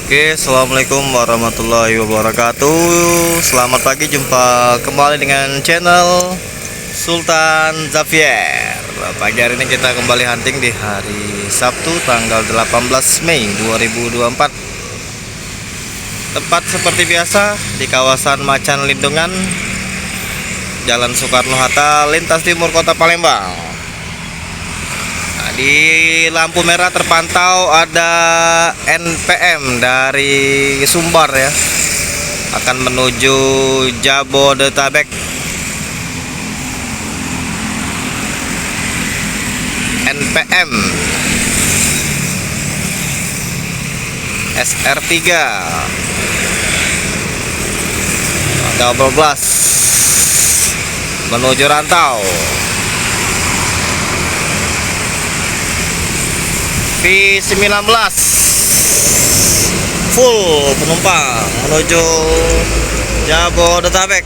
Oke, assalamualaikum warahmatullahi wabarakatuh. Selamat pagi, jumpa kembali dengan channel Sultan Xavier. Pagi hari ini kita kembali hunting di hari Sabtu tanggal 18 Mei 2024. Tepat seperti biasa di kawasan Macan Lindungan, Jalan Soekarno-Hatta, lintas timur Kota Palembang. Di lampu merah terpantau ada NPM dari Sumbar ya, akan menuju Jabodetabek. NPM SR3 double glass menuju Rantau. V19 full penumpang menuju Jabodetabek.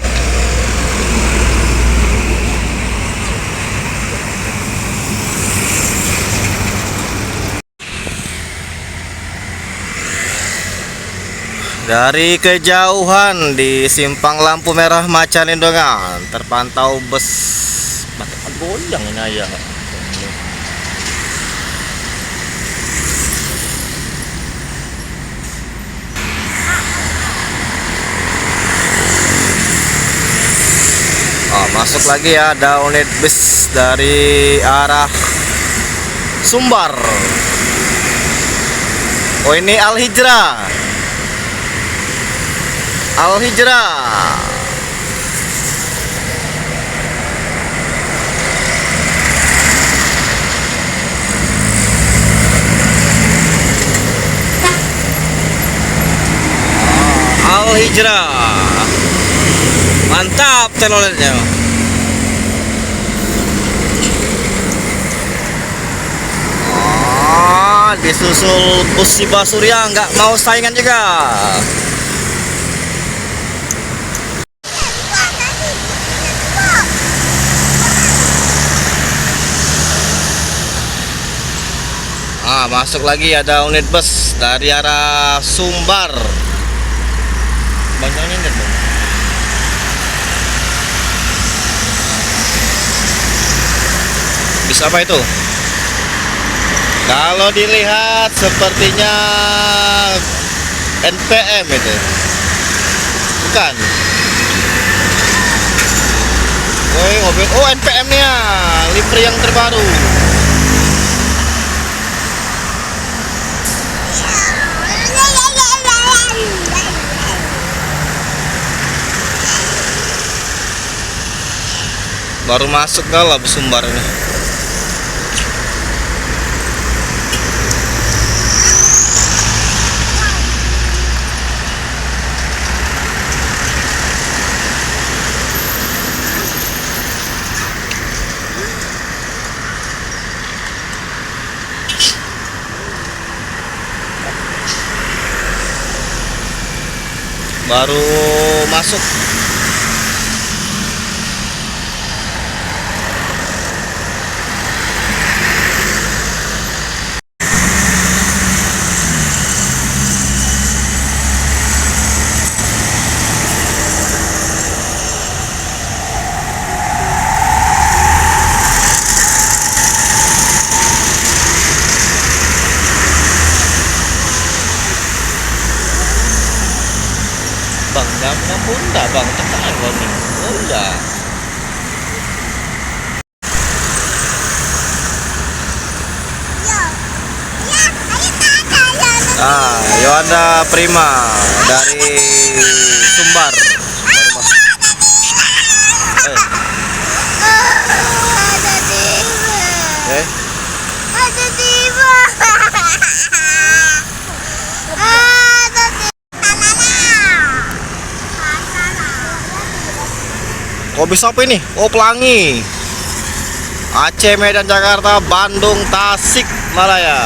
Dari kejauhan di simpang lampu merah Macan Lindungan terpantau bus goyang ini aja. Masuk lagi ya, ada unit bus dari arah Sumbar. Oh, ini Al Hijrah. Al Hijrah. Al Hijrah. Mantap teloletnya. Disusul bus Siba Surya, nggak mau saingan juga. Masuk lagi ada unit bus dari arah Sumbar. Banyaknya ini dong. Bisa apa itu? Kalau dilihat sepertinya NPM itu. Bukan. Woi, mobil. Oh, NPM-nya, livery yang terbaru. Baru masuk dalam Sumbar ini. Baru masuk. Bang, nyampe Bunda bang, tekan kami. Oh iya. Yohana Prima dari Sumbar. Oh, bisa apa ini? Oh, Pelangi, Aceh, Medan, Jakarta, Bandung, Tasik Malaya.